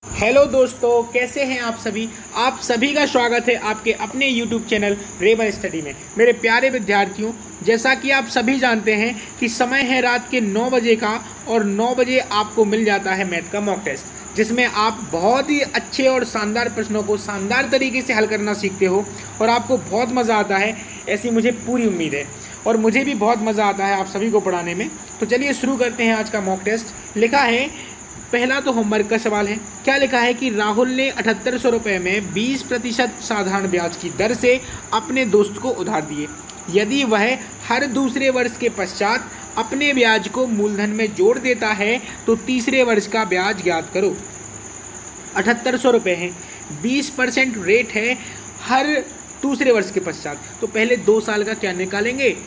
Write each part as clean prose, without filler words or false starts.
Hello दोस्तों, कैसे हैं आप सभी। आप सभी का स्वागत है आपके अपने YouTube चैनल रेवन स्टडी में। मेरे प्यारे विद्यार्थियों, जैसा कि आप सभी जानते हैं कि समय है रात के 9 बजे का और 9 बजे आपको मिल जाता है मैथ का मॉक टेस्ट, जिसमें आप बहुत ही अच्छे और शानदार प्रश्नों को शानदार तरीके से हल करना सीखते हो और आपको बहुत मज़ा आता है, ऐसी मुझे पूरी उम्मीद है। और मुझे भी बहुत मज़ा आता है आप सभी को पढ़ाने में। तो चलिए शुरू करते हैं आज का मॉक टेस्ट। लिखा है, पहला तो होमवर्क का सवाल है। क्या लिखा है कि राहुल ने 7800 रुपये में 20% साधारण ब्याज की दर से अपने दोस्त को उधार दिए। यदि वह हर दूसरे वर्ष के पश्चात अपने ब्याज को मूलधन में जोड़ देता है तो तीसरे वर्ष का ब्याज ज्ञात करो। 7800 रुपये हैं, 20% रेट है हर दूसरे वर्ष के पश्चात। तो पहले 2 साल का क्या निकालेंगे,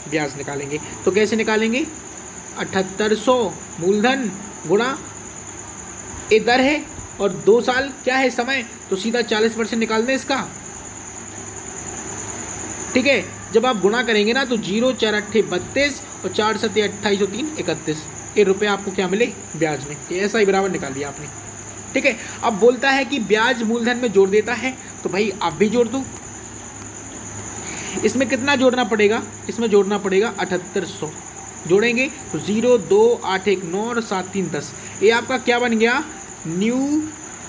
ब्याज निकालेंगे। तो कैसे निकालेंगे, 7800 मूलधन गुणा ये दर है और 2 साल क्या है समय, तो सीधा 40% निकाल दें इसका। ठीक है, जब आप गुणा करेंगे ना तो 0 4 8 32 और 4 7 28 और 3 31 ये रुपये आपको क्या मिले ब्याज में। ये ऐसा ही बराबर निकाल दिया आपने। ठीक है, अब बोलता है कि ब्याज मूलधन में जोड़ देता है, तो भाई आप भी जोड़ दो। इसमें कितना जोड़ना पड़ेगा, इसमें जोड़ना पड़ेगा 7800। जोड़ेंगे तो 0 2 8 1 9 और 7 3 10। ये आपका क्या बन गया, न्यू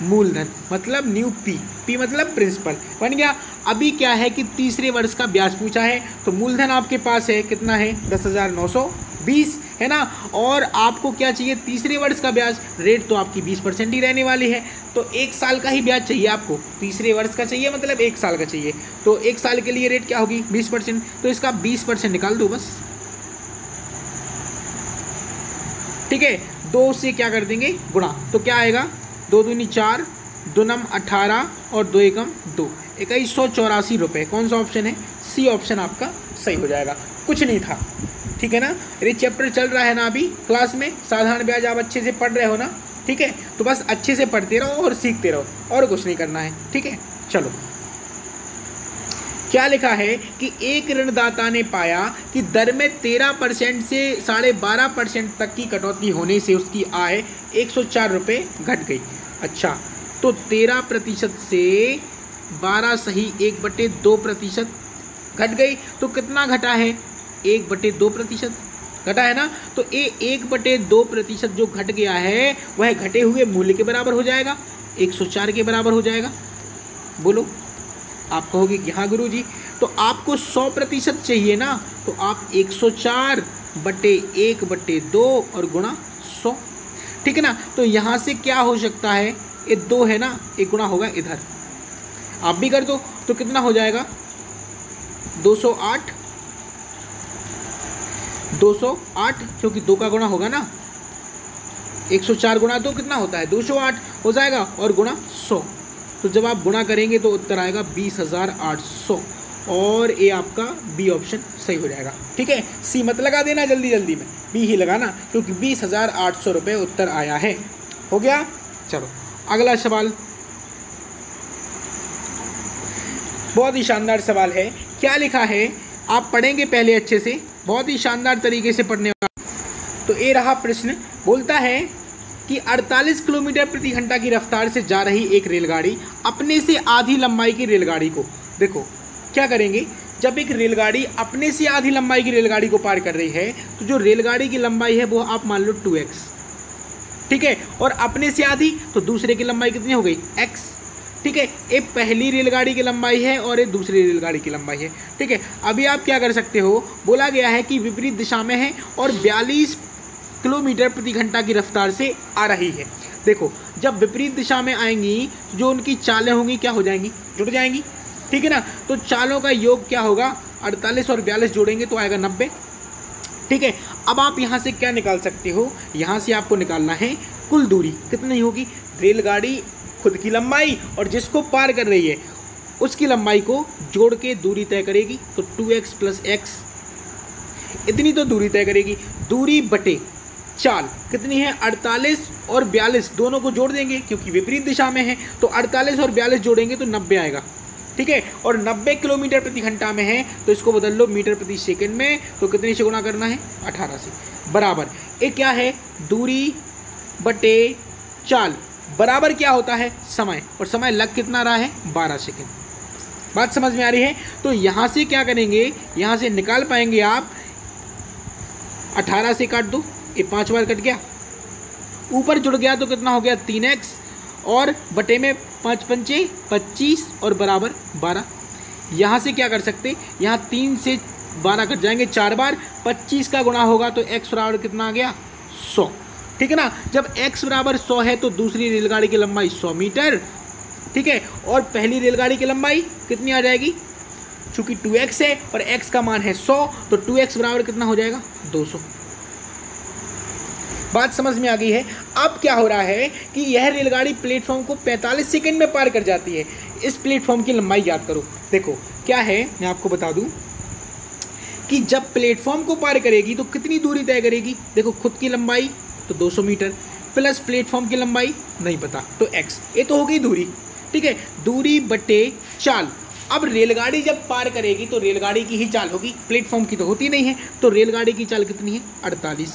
मूलधन, मतलब न्यू पी मतलब प्रिंसिपल बन गया। अभी क्या है कि तीसरे वर्ष का ब्याज पूछा है, तो मूलधन आपके पास है कितना है, 10,920 है ना। और आपको क्या चाहिए, तीसरे वर्ष का ब्याज। रेट तो आपकी 20% ही रहने वाली है, तो 1 साल का ही ब्याज चाहिए आपको। तीसरे वर्ष का चाहिए मतलब 1 साल का चाहिए, तो 1 साल के लिए रेट क्या होगी 20%। तो इसका 20% निकाल दो बस। ठीक है, 2 से क्या कर देंगे गुणा, तो क्या आएगा, 2 दूनी 4, 2 नम 18 और 2 एकम 2, 2184 रुपये। कौन सा ऑप्शन है, सी ऑप्शन आपका सही हो जाएगा। कुछ नहीं था, ठीक है ना। ये चैप्टर चल रहा है ना अभी क्लास में, साधारण ब्याज आप अच्छे से पढ़ रहे हो ना। ठीक है, तो बस अच्छे से पढ़ते रहो और सीखते रहो, और कुछ नहीं करना है। ठीक है, चलो क्या लिखा है कि एक ऋणदाता ने पाया कि दर में 13% से 12.5% तक की कटौती होने से उसकी आय 104 रुपये घट गई। अच्छा, तो 13% से 12 सही 1/2% घट गई, तो कितना घटा है, 1/2% घटा है ना। तो ये 1/2% जो घट गया है वह घटे हुए मूल्य के बराबर हो जाएगा, 104 के बराबर हो जाएगा। बोलो, आप कहोगे कि हाँ गुरुजी, तो आपको 100% चाहिए ना, तो आप 104/1/2 और गुणा 100। ठीक है ना। तो यहाँ से क्या हो सकता है, ये 2 है ना, एक गुणा होगा इधर, आप भी कर दो। तो कितना हो जाएगा, 208 क्योंकि 2 का गुणा होगा ना, 104 गुणा 2 कितना होता है, 208 हो जाएगा और गुणा 100। तो जब आप गुणा करेंगे तो उत्तर आएगा 20,800 और ये आपका बी ऑप्शन सही हो जाएगा। ठीक है, सी मत लगा देना जल्दी जल्दी में, बी ही लगाना, क्योंकि 20,800 रुपये उत्तर आया है। हो गया, चलो अगला सवाल। बहुत ही शानदार सवाल है। क्या लिखा है, आप पढ़ेंगे पहले अच्छे से, बहुत ही शानदार तरीके से पढ़ने वाला। तो ये रहा प्रश्न, बोलता है कि 48 किलोमीटर प्रति घंटा की रफ्तार से जा रही एक रेलगाड़ी अपने से आधी लंबाई की रेलगाड़ी को, देखो क्या करेंगे, जब एक रेलगाड़ी अपने से आधी लंबाई की रेलगाड़ी को पार कर रही है तो जो रेलगाड़ी की लंबाई है वो आप मान लो 2x। ठीक है, और अपने से आधी तो दूसरे की लंबाई कितनी हो गई, x। ठीक है, एक पहली रेलगाड़ी की लंबाई है और एक दूसरी रेलगाड़ी की लंबाई है। ठीक है, अभी आप क्या कर सकते हो, बोला गया है कि विपरीत दिशा में है और 42 किलोमीटर प्रति घंटा की रफ्तार से आ रही है। देखो, जब विपरीत दिशा में आएंगी जो उनकी चालें होंगी क्या हो जाएंगी, जुड़ जाएंगी। ठीक है ना, तो चालों का योग क्या होगा, 48 और 42 जोड़ेंगे तो आएगा 90। ठीक है, अब आप यहाँ से क्या निकाल सकते हो, यहाँ से आपको निकालना है कुल दूरी कितनी होगी, रेलगाड़ी खुद की लंबाई और जिसको पार कर रही है उसकी लंबाई को जोड़ के दूरी तय करेगी, तो 2x + x इतनी तो दूरी तय करेगी। दूरी बटे चाल कितनी है, 48 और 42 दोनों को जोड़ देंगे क्योंकि विपरीत दिशा में है, तो 48 और 42 जोड़ेंगे तो 90 आएगा। ठीक है, और 90 किलोमीटर प्रति घंटा में है तो इसको बदल लो मीटर प्रति सेकंड में, तो कितने से गुणा करना है, 18 से, बराबर ये क्या है, दूरी बटे चाल बराबर क्या होता है समय, और समय लग कितना रहा है 12 सेकेंड। बात समझ में आ रही है। तो यहाँ से क्या करेंगे, यहाँ से निकाल पाएंगे आप 18 से काट दो, ये 5 बार कट गया, ऊपर जुड़ गया तो कितना हो गया 3x, और बटे में 5 पंचे 25 और बराबर 12। यहाँ से क्या कर सकते, यहाँ 3 से 12 कट जाएंगे 4 बार, 25 का गुणा होगा तो x बराबर कितना आ गया 100। ठीक है ना। जब x बराबर 100 है तो दूसरी रेलगाड़ी की लंबाई 100 मीटर, ठीक है, और पहली रेलगाड़ी की लंबाई कितनी आ जाएगी, चूंकि 2x है और x का मान है 100 तो 2x बराबर कितना हो जाएगा 200। बात समझ में आ गई है। अब क्या हो रहा है कि यह रेलगाड़ी प्लेटफॉर्म को 45 सेकंड में पार कर जाती है। इस प्लेटफॉर्म की लंबाई याद करो। देखो क्या है, मैं आपको बता दूं कि जब प्लेटफॉर्म को पार करेगी तो कितनी दूरी तय करेगी। देखो खुद की लंबाई तो 200 मीटर प्लस प्लेटफॉर्म की लंबाई नहीं पता तो x, ये तो हो गई दूरी, ठीक है, दूरी बटे चाल। अब रेलगाड़ी जब पार करेगी तो रेलगाड़ी की ही चाल होगी, प्लेटफॉर्म की तो होती नहीं है। तो रेलगाड़ी की चाल कितनी है 48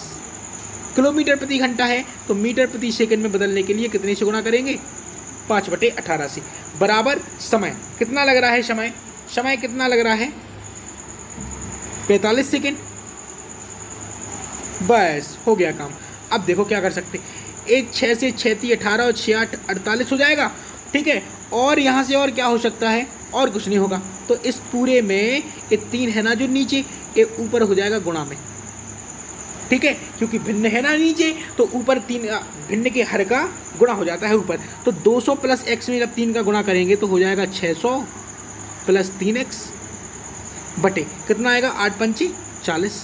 किलोमीटर प्रति घंटा है, तो मीटर प्रति सेकंड में बदलने के लिए कितने से गुणा करेंगे 5/18 से, बराबर समय कितना लग रहा है, समय कितना लग रहा है 45 सेकंड। बस हो गया काम। अब देखो क्या कर सकते, एक 6 से 6 × 18 और 6 × 8 48 हो जाएगा, ठीक है, और यहाँ से और क्या हो सकता है, और कुछ नहीं होगा। तो इस पूरे में ये 3 है ना जो नीचे, ये ऊपर हो जाएगा गुणा में, ठीक है, क्योंकि भिन्न है ना नीचे तो ऊपर 3 भिन्न के हर का गुणा हो जाता है ऊपर। तो 200 + x में जब 3 का गुणा करेंगे तो हो जाएगा 600 + 3x बटे कितना आएगा 8 पंचे 40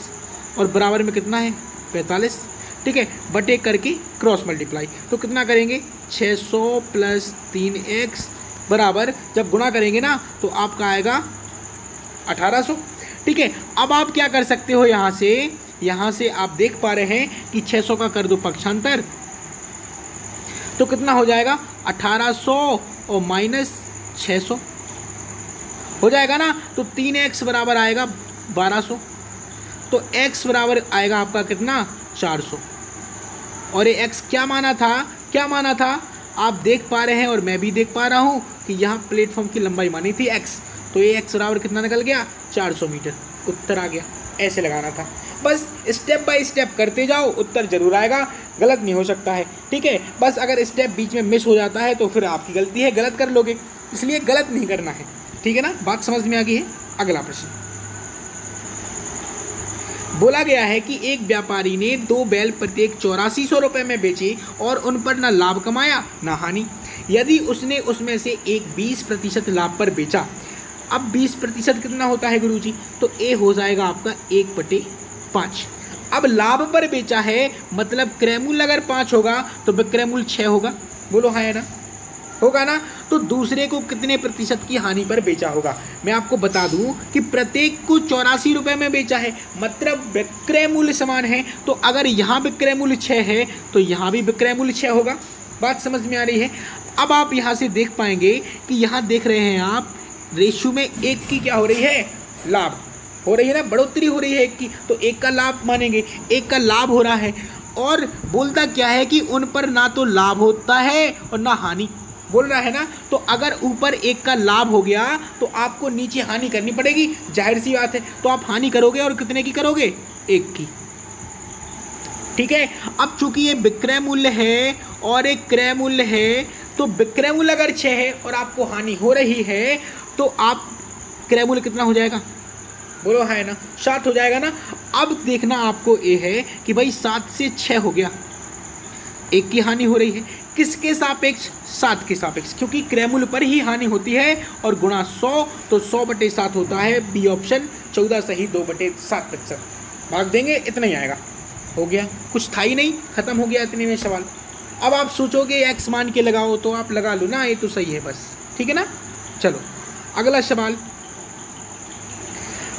और बराबर में कितना है 45, ठीक है, बटे करके क्रॉस मल्टीप्लाई तो कितना करेंगे 600 + 3x बराबर जब गुणा करेंगे ना तो आपका आएगा 1800, ठीक है। अब आप क्या कर सकते हो, यहाँ से आप देख पा रहे हैं कि 600 का कर दो पक्षांतर तो कितना हो जाएगा 1800 और -600 हो जाएगा ना। तो 3x बराबर आएगा 1200, तो x बराबर आएगा आपका कितना 400। और ये x क्या माना था आप देख पा रहे हैं और मैं भी देख पा रहा हूँ कि यहाँ प्लेटफॉर्म की लंबाई मानी थी x, तो ये x बराबर कितना निकल गया 400 मीटर। उत्तर आ गया, ऐसे लगाना था। बस स्टेप बाय स्टेप करते जाओ, उत्तर जरूर आएगा, गलत नहीं हो सकता है, ठीक है। बस अगर स्टेप बीच में मिस हो जाता है तो फिर आपकी गलती है, गलत कर लोगे, इसलिए गलत नहीं करना है, ठीक है ना। बात समझ में आ गई है। अगला प्रश्न बोला गया है कि एक व्यापारी ने 2 बैल प्रत्येक 8400 रुपये में बेचे और उन पर न लाभ कमाया न हानि। यदि उसने उसमें से एक 20% लाभ पर बेचा, अब 20% कितना होता है गुरुजी, तो ए हो जाएगा आपका 1/5। अब लाभ पर बेचा है मतलब क्रय मूल्य अगर 5 होगा तो विक्रय मूल्य 6 होगा, बोलो हाँ है ना, होगा ना। तो दूसरे को कितने प्रतिशत की हानि पर बेचा होगा। मैं आपको बता दूं कि प्रत्येक को 84 रुपये में बेचा है, मतलब विक्रय मूल्य समान है। तो अगर यहाँ विक्रय मूल्य 6 है तो यहाँ भी विक्रय मूल्य 6 होगा। बात समझ में आ रही है। अब आप यहाँ से देख पाएंगे कि यहाँ देख रहे हैं आप रेशियो में 1 की क्या हो रही है, लाभ हो रही है ना, बढ़ोतरी हो रही है 1 की, तो 1 का लाभ मानेंगे, 1 का लाभ हो रहा है। और बोलता क्या है कि उन पर ना तो लाभ होता है और ना हानि, बोल रहा है ना। तो अगर ऊपर 1 का लाभ हो गया तो आपको नीचे हानि करनी पड़ेगी, जाहिर सी बात है। तो आप हानि करोगे और कितने की करोगे, 1 की, ठीक है। अब चूंकि ये विक्रय मूल्य है और एक क्रय मूल्य है, तो विक्रय मूल्य अगर 6 है और आपको हानि हो रही है तो आप क्रय मूल्य कितना हो जाएगा, बोलो है ना, 7 हो जाएगा ना। अब देखना आपको ये है कि भाई 7 से 6 हो गया, 1 की हानि हो रही है, किसके सापेक्ष, 7 के सापेक्ष, क्योंकि क्रय मूल्य पर ही हानि होती है और गुणा 100 तो 100/7 होता है, बी ऑप्शन 14 सही 2/7%। भाग देंगे इतना ही आएगा, हो गया, कुछ था ही नहीं, खत्म हो गया इतने में सवाल। अब आप सोचोगे x मान के लगाओ तो आप लगा लो ना, ये तो सही है बस, ठीक है ना। चलो अगला सवाल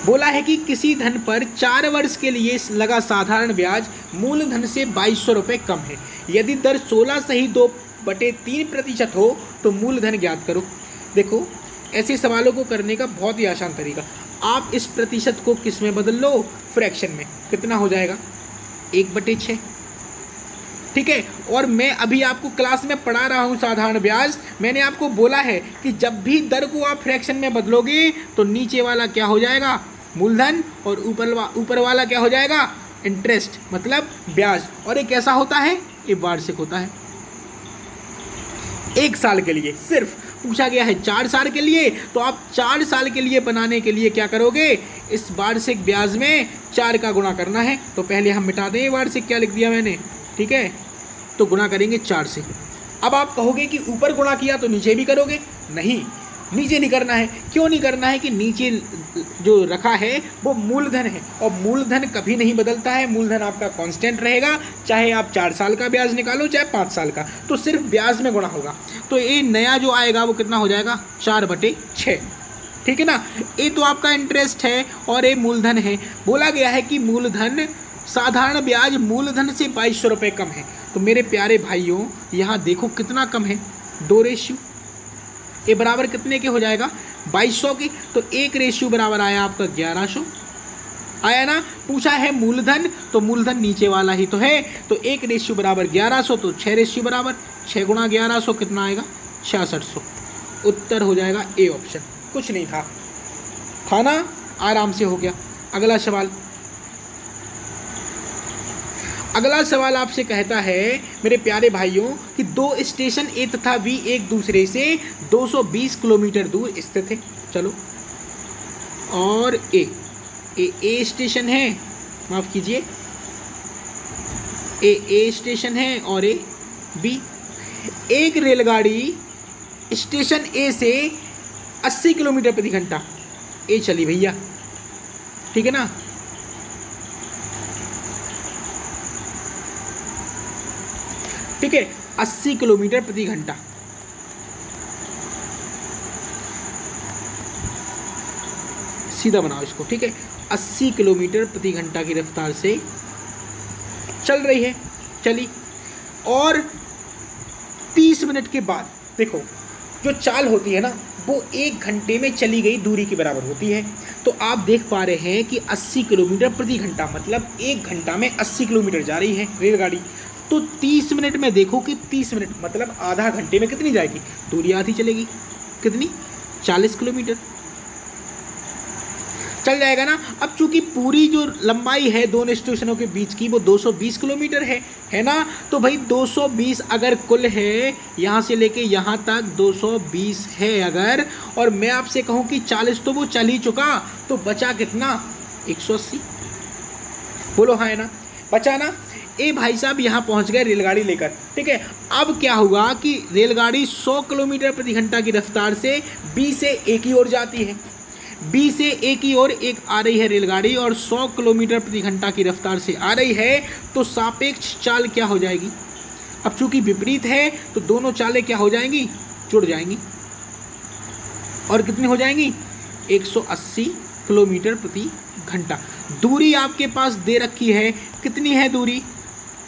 बोला है कि किसी धन पर 4 वर्ष के लिए लगा साधारण ब्याज मूलधन से 2200 रुपये कम है। यदि दर 16 सही 2/3% हो तो मूलधन ज्ञात करो। देखो ऐसे सवालों को करने का बहुत ही आसान तरीका, आप इस प्रतिशत को किस में बदल लो, फ्रैक्शन में, कितना हो जाएगा 1/6, ठीक है। और मैं अभी आपको क्लास में पढ़ा रहा हूँ साधारण ब्याज। मैंने आपको बोला है कि जब भी दर को आप फ्रैक्शन में बदलोगे तो नीचे वाला क्या हो जाएगा, मूलधन, और ऊपर वाला क्या हो जाएगा, इंटरेस्ट, मतलब ब्याज। और ये कैसा होता है, ये वार्षिक होता है। 1 साल के लिए सिर्फ पूछा गया है, 4 साल के लिए, तो आप 4 साल के लिए बनाने के लिए क्या करोगे, इस वार्षिक ब्याज में 4 का गुणा करना है। तो पहले हम मिटा दें वार्षिक, क्या लिख दिया मैंने, ठीक है। तो गुणा करेंगे 4 से। अब आप कहोगे कि ऊपर गुणा किया तो नीचे भी करोगे, नहीं, नीचे नहीं करना है। क्यों नहीं करना है कि नीचे जो रखा है वो मूलधन है, और मूलधन कभी नहीं बदलता है। मूलधन आपका कांस्टेंट रहेगा, चाहे आप 4 साल का ब्याज निकालो चाहे 5 साल का, तो सिर्फ ब्याज में गुणा होगा। तो ये नया जो आएगा वो कितना हो जाएगा, 4/6, ठीक है ना। ये तो आपका इंटरेस्ट है और ये मूलधन है। बोला गया है कि मूलधन, साधारण ब्याज मूलधन से 2200 रुपये कम है। तो मेरे प्यारे भाइयों यहाँ देखो कितना कम है, 2 रेशियो। ये बराबर कितने के हो जाएगा, 2200 के। तो 1 रेशियो बराबर आया आपका 1100, आया ना। पूछा है मूलधन, तो मूलधन नीचे वाला ही तो है। तो 1 रेशियो बराबर 1100, तो 6 रेशियो बराबर 6 गुणा 1100 कितना आएगा, 6600। उत्तर हो जाएगा ए ऑप्शन। कुछ नहीं था ना, आराम से हो गया। अगला सवाल आपसे कहता है मेरे प्यारे भाइयों कि 2 स्टेशन ए तथा बी एक दूसरे से 220 किलोमीटर दूर स्थित है। चलो, और ए स्टेशन है, माफ कीजिए, ए स्टेशन है और ए बी। एक रेलगाड़ी स्टेशन ए से 80 किलोमीटर प्रति घंटा ए चली भैया, ठीक है ना। ठीक है, 80 किलोमीटर प्रति घंटा। सीधा बनाओ इसको, ठीक है। 80 किलोमीटर प्रति घंटा की रफ्तार से चल रही है, चली, और 30 मिनट के बाद देखो जो चाल होती है ना वो 1 घंटे में चली गई दूरी के बराबर होती है। तो आप देख पा रहे हैं कि 80 किलोमीटर प्रति घंटा मतलब 1 घंटा में 80 किलोमीटर जा रही है रेलगाड़ी। तो 30 मिनट में देखो कि 30 मिनट मतलब आधा घंटे में कितनी जाएगी, दूरी आधी चलेगी, कितनी, 40 किलोमीटर चल जाएगा ना। अब चूंकि पूरी जो लंबाई है दोनों स्टेशनों के बीच की वो 220 किलोमीटर है ना। तो भाई 220 अगर कुल है, यहाँ से लेके यहाँ तक 220 है अगर, और मैं आपसे कहूँ कि 40 तो वो चल ही चुका, तो बचा कितना, 180। बोलो हाँ है ना, बचा ना। ए भाई साहब यहाँ पहुँच गए रेलगाड़ी लेकर, ठीक है। अब क्या हुआ कि रेलगाड़ी 100 किलोमीटर प्रति घंटा की रफ्तार से बी से ए की ओर जाती है, बी से ए की ओर एक आ रही है रेलगाड़ी और 100 किलोमीटर प्रति घंटा की रफ्तार से आ रही है। तो सापेक्ष चाल क्या हो जाएगी, अब चूंकि विपरीत है तो दोनों चालें क्या हो जाएंगी, जुड़ जाएंगी, और कितनी हो जाएंगी, 180 किलोमीटर प्रति घंटा। दूरी आपके पास दे रखी है, कितनी है दूरी,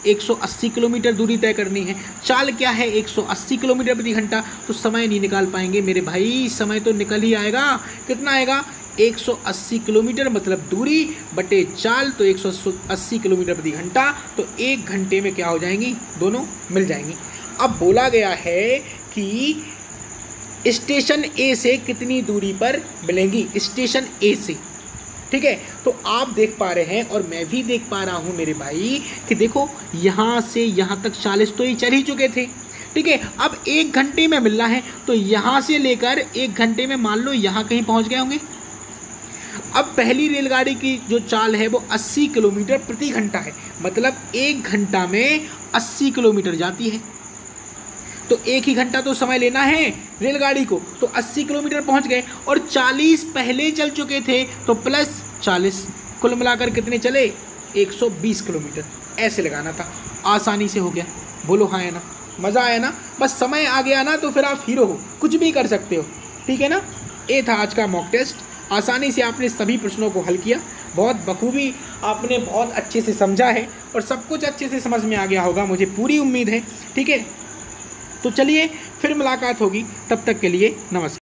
180 किलोमीटर दूरी तय करनी है। चाल क्या है, 180 किलोमीटर प्रति घंटा। तो समय नहीं निकाल पाएंगे मेरे भाई, समय तो निकल ही आएगा, कितना आएगा, 180 किलोमीटर मतलब दूरी बटे चाल, तो 180 किलोमीटर प्रति घंटा। तो 1 घंटे में क्या हो जाएंगी, दोनों मिल जाएंगी। अब बोला गया है कि स्टेशन ए से कितनी दूरी पर मिलेंगी, स्टेशन ए से, ठीक है। तो आप देख पा रहे हैं और मैं भी देख पा रहा हूं मेरे भाई कि देखो यहाँ से यहाँ तक 40 तो ये चल ही चुके थे, ठीक है। अब 1 घंटे में मिलना है, तो यहाँ से लेकर 1 घंटे में मान लो यहाँ कहीं पहुँच गए होंगे। अब पहली रेलगाड़ी की जो चाल है वो 80 किलोमीटर प्रति घंटा है, मतलब 1 घंटा में 80 किलोमीटर जाती है। तो 1 ही घंटा तो समय लेना है रेलगाड़ी को, तो 80 किलोमीटर पहुंच गए, और 40 पहले चल चुके थे, तो प्लस 40, कुल मिलाकर कितने चले, 120 किलोमीटर। ऐसे लगाना था, आसानी से हो गया। बोलो हाँ है ना, मज़ा आया ना। बस समय आ गया ना तो फिर आप हीरो हो, कुछ भी कर सकते हो, ठीक है ना। ये था आज का मॉक टेस्ट। आसानी से आपने सभी प्रश्नों को हल किया, बहुत बखूबी आपने बहुत अच्छे से समझा है, और सब कुछ अच्छे से समझ में आ गया होगा, मुझे पूरी उम्मीद है, ठीक है। तो चलिए फिर मुलाकात होगी, तब तक के लिए नमस्कार।